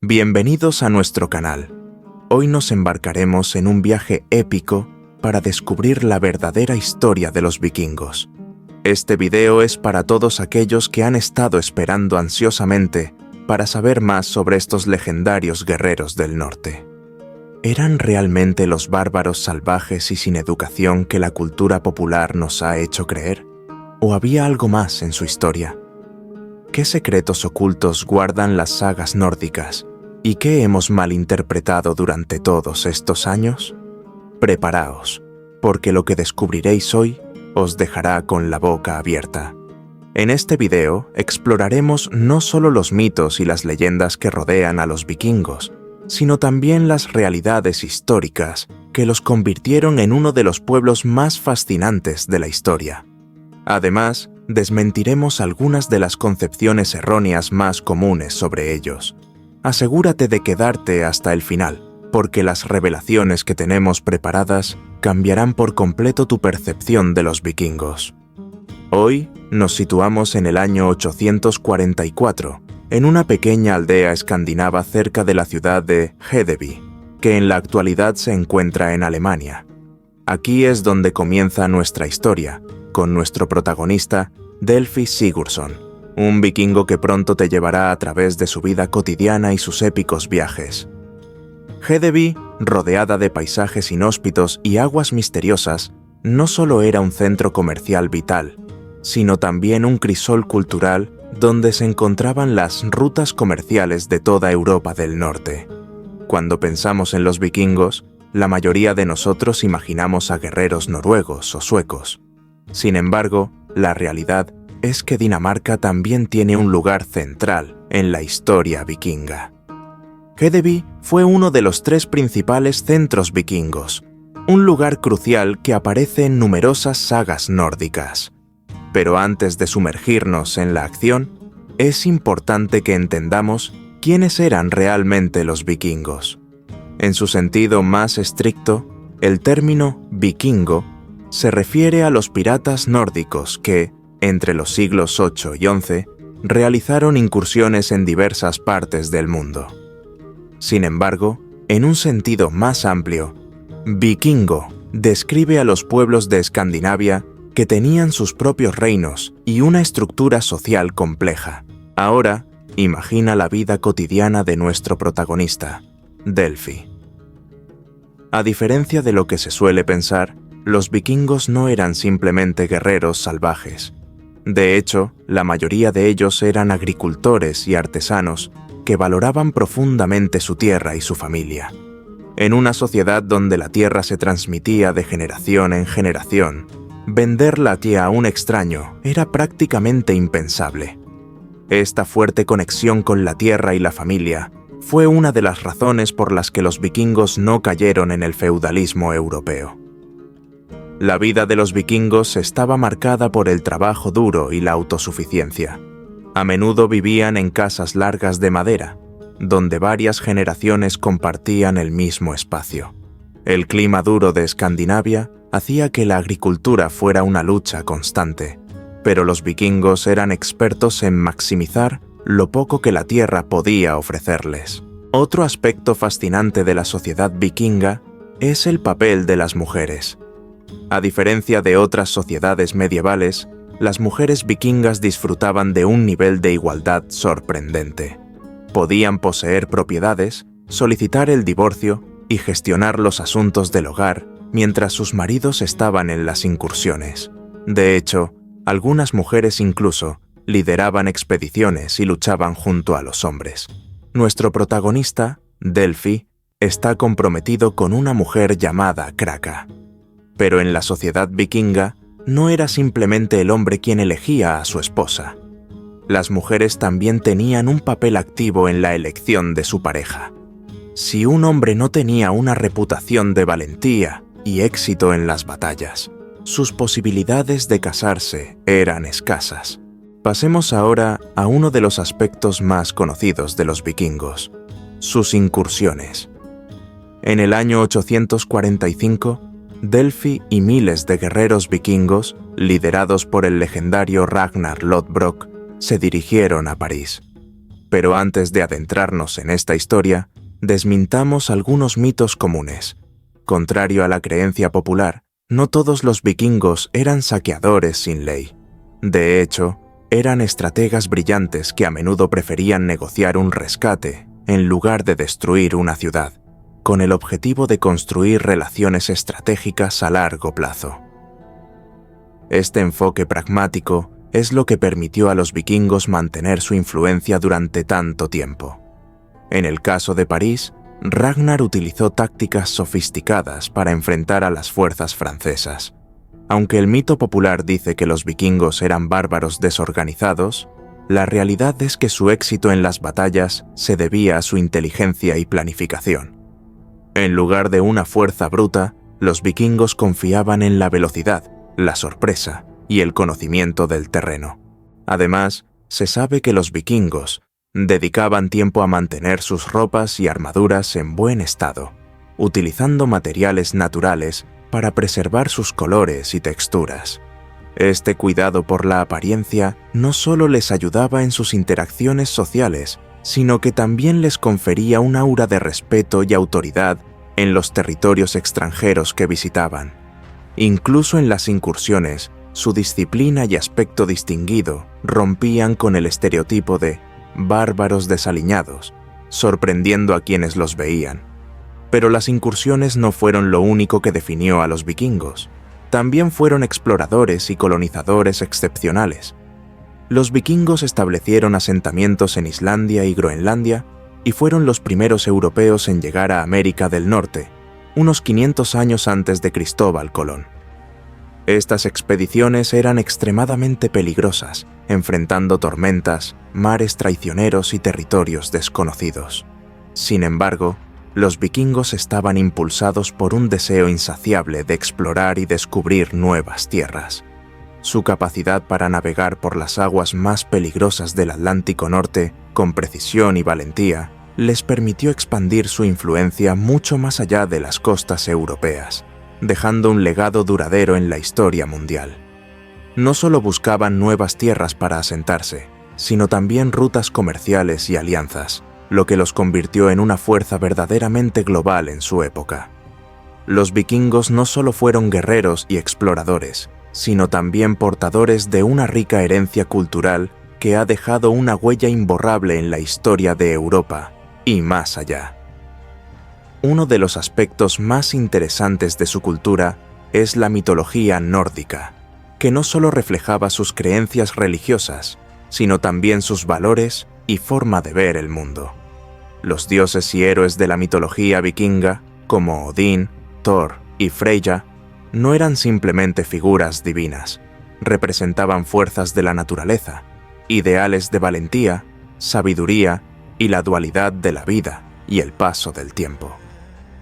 Bienvenidos a nuestro canal. Hoy nos embarcaremos en un viaje épico para descubrir la verdadera historia de los vikingos. Este video es para todos aquellos que han estado esperando ansiosamente para saber más sobre estos legendarios guerreros del norte. ¿Eran realmente los bárbaros salvajes y sin educación que la cultura popular nos ha hecho creer? ¿O había algo más en su historia? ¿Qué secretos ocultos guardan las sagas nórdicas? ¿Y qué hemos malinterpretado durante todos estos años? Preparaos, porque lo que descubriréis hoy os dejará con la boca abierta. En este video exploraremos no solo los mitos y las leyendas que rodean a los vikingos, sino también las realidades históricas que los convirtieron en uno de los pueblos más fascinantes de la historia. Además, desmentiremos algunas de las concepciones erróneas más comunes sobre ellos. Asegúrate de quedarte hasta el final, porque las revelaciones que tenemos preparadas cambiarán por completo tu percepción de los vikingos. Hoy nos situamos en el año 844, en una pequeña aldea escandinava cerca de la ciudad de Hedeby, que en la actualidad se encuentra en Alemania. Aquí es donde comienza nuestra historia, con nuestro protagonista, Delfi Sigurdsson, un vikingo que pronto te llevará a través de su vida cotidiana y sus épicos viajes. Hedeby, rodeada de paisajes inhóspitos y aguas misteriosas, no solo era un centro comercial vital, sino también un crisol cultural donde se encontraban las rutas comerciales de toda Europa del Norte. Cuando pensamos en los vikingos, la mayoría de nosotros imaginamos a guerreros noruegos o suecos. Sin embargo, la realidad es que Dinamarca también tiene un lugar central en la historia vikinga. Hedeby fue uno de los 3 principales centros vikingos, un lugar crucial que aparece en numerosas sagas nórdicas. Pero antes de sumergirnos en la acción, es importante que entendamos quiénes eran realmente los vikingos. En su sentido más estricto, el término vikingo se refiere a los piratas nórdicos que, entre los siglos VIII y XI, realizaron incursiones en diversas partes del mundo. Sin embargo, en un sentido más amplio, vikingo describe a los pueblos de Escandinavia que tenían sus propios reinos y una estructura social compleja. Ahora, imagina la vida cotidiana de nuestro protagonista, Delfi. A diferencia de lo que se suele pensar, los vikingos no eran simplemente guerreros salvajes. De hecho, la mayoría de ellos eran agricultores y artesanos que valoraban profundamente su tierra y su familia. En una sociedad donde la tierra se transmitía de generación en generación, venderla a un extraño era prácticamente impensable. Esta fuerte conexión con la tierra y la familia fue una de las razones por las que los vikingos no cayeron en el feudalismo europeo. La vida de los vikingos estaba marcada por el trabajo duro y la autosuficiencia. A menudo vivían en casas largas de madera, donde varias generaciones compartían el mismo espacio. El clima duro de Escandinavia hacía que la agricultura fuera una lucha constante, pero los vikingos eran expertos en maximizar lo poco que la tierra podía ofrecerles. Otro aspecto fascinante de la sociedad vikinga es el papel de las mujeres. A diferencia de otras sociedades medievales, las mujeres vikingas disfrutaban de un nivel de igualdad sorprendente. Podían poseer propiedades, solicitar el divorcio y gestionar los asuntos del hogar mientras sus maridos estaban en las incursiones. De hecho, algunas mujeres incluso lideraban expediciones y luchaban junto a los hombres. Nuestro protagonista, Delfi, está comprometido con una mujer llamada Kraka. Pero en la sociedad vikinga, no era simplemente el hombre quien elegía a su esposa. Las mujeres también tenían un papel activo en la elección de su pareja. Si un hombre no tenía una reputación de valentía y éxito en las batallas, sus posibilidades de casarse eran escasas. Pasemos ahora a uno de los aspectos más conocidos de los vikingos, sus incursiones. En el año 845, Delfi y miles de guerreros vikingos, liderados por el legendario Ragnar Lodbrok, se dirigieron a París. Pero antes de adentrarnos en esta historia, desmintamos algunos mitos comunes. Contrario a la creencia popular, no todos los vikingos eran saqueadores sin ley. De hecho, eran estrategas brillantes que a menudo preferían negociar un rescate en lugar de destruir una ciudad, con el objetivo de construir relaciones estratégicas a largo plazo. Este enfoque pragmático es lo que permitió a los vikingos mantener su influencia durante tanto tiempo. En el caso de París, Ragnar utilizó tácticas sofisticadas para enfrentar a las fuerzas francesas. Aunque el mito popular dice que los vikingos eran bárbaros desorganizados, la realidad es que su éxito en las batallas se debía a su inteligencia y planificación. En lugar de una fuerza bruta, los vikingos confiaban en la velocidad, la sorpresa y el conocimiento del terreno. Además, se sabe que los vikingos dedicaban tiempo a mantener sus ropas y armaduras en buen estado, utilizando materiales naturales para preservar sus colores y texturas. Este cuidado por la apariencia no solo les ayudaba en sus interacciones sociales, sino que también les confería un aura de respeto y autoridad en los territorios extranjeros que visitaban. Incluso en las incursiones, su disciplina y aspecto distinguido rompían con el estereotipo de bárbaros desaliñados, sorprendiendo a quienes los veían. Pero las incursiones no fueron lo único que definió a los vikingos. También fueron exploradores y colonizadores excepcionales. Los vikingos establecieron asentamientos en Islandia y Groenlandia y fueron los primeros europeos en llegar a América del Norte, unos 500 años antes de Cristóbal Colón. Estas expediciones eran extremadamente peligrosas, enfrentando tormentas, mares traicioneros y territorios desconocidos. Sin embargo, los vikingos estaban impulsados por un deseo insaciable de explorar y descubrir nuevas tierras. Su capacidad para navegar por las aguas más peligrosas del Atlántico Norte con precisión y valentía les permitió expandir su influencia mucho más allá de las costas europeas, dejando un legado duradero en la historia mundial. No solo buscaban nuevas tierras para asentarse, sino también rutas comerciales y alianzas, lo que los convirtió en una fuerza verdaderamente global en su época. Los vikingos no solo fueron guerreros y exploradores, sino también portadores de una rica herencia cultural que ha dejado una huella imborrable en la historia de Europa y más allá. Uno de los aspectos más interesantes de su cultura es la mitología nórdica, que no solo reflejaba sus creencias religiosas, sino también sus valores y forma de ver el mundo. Los dioses y héroes de la mitología vikinga, como Odín, Thor y Freyja, no eran simplemente figuras divinas, representaban fuerzas de la naturaleza, ideales de valentía, sabiduría y la dualidad de la vida y el paso del tiempo.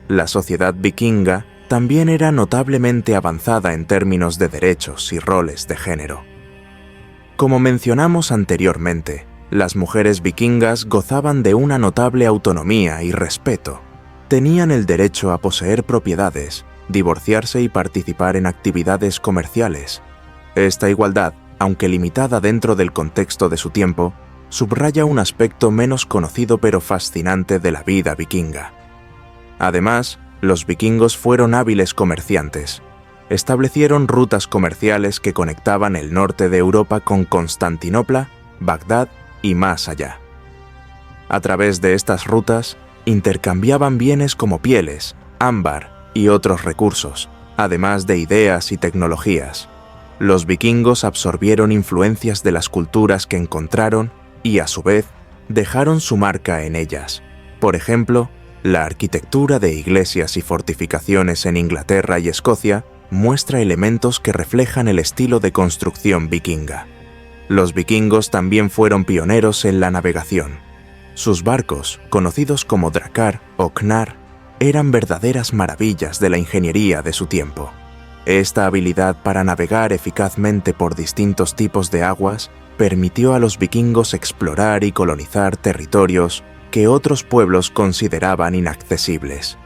La sociedad vikinga también era notablemente avanzada en términos de derechos y roles de género. Como mencionamos anteriormente, las mujeres vikingas gozaban de una notable autonomía y respeto. Tenían el derecho a poseer propiedades, divorciarse y participar en actividades comerciales. Esta igualdad, aunque limitada dentro del contexto de su tiempo, subraya un aspecto menos conocido pero fascinante de la vida vikinga. Además, los vikingos fueron hábiles comerciantes. Establecieron rutas comerciales que conectaban el norte de Europa con Constantinopla, Bagdad y más allá. A través de estas rutas, intercambiaban bienes como pieles, ámbar y otros recursos, además de ideas y tecnologías. Los vikingos absorbieron influencias de las culturas que encontraron y, a su vez, dejaron su marca en ellas. Por ejemplo, la arquitectura de iglesias y fortificaciones en Inglaterra y Escocia muestra elementos que reflejan el estilo de construcción vikinga. Los vikingos también fueron pioneros en la navegación. Sus barcos, conocidos como drakkar o knar, eran verdaderas maravillas de la ingeniería de su tiempo. Esta habilidad para navegar eficazmente por distintos tipos de aguas permitió a los vikingos explorar y colonizar territorios que otros pueblos consideraban inaccesibles.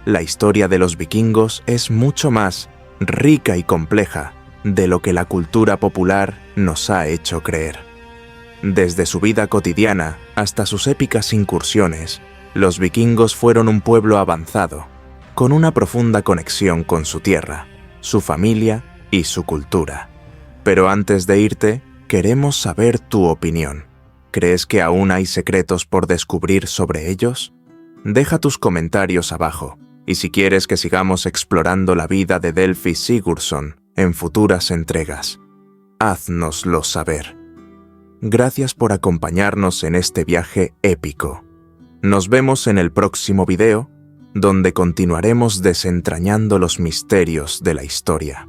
La historia de los vikingos es mucho más rica y compleja de lo que la cultura popular nos ha hecho creer. Desde su vida cotidiana hasta sus épicas incursiones, los vikingos fueron un pueblo avanzado, con una profunda conexión con su tierra, su familia y su cultura. Pero antes de irte, queremos saber tu opinión. ¿Crees que aún hay secretos por descubrir sobre ellos? Deja tus comentarios abajo, y si quieres que sigamos explorando la vida de Delfi Sigurdsson en futuras entregas, háznoslo saber. Gracias por acompañarnos en este viaje épico. Nos vemos en el próximo video, donde continuaremos desentrañando los misterios de la historia.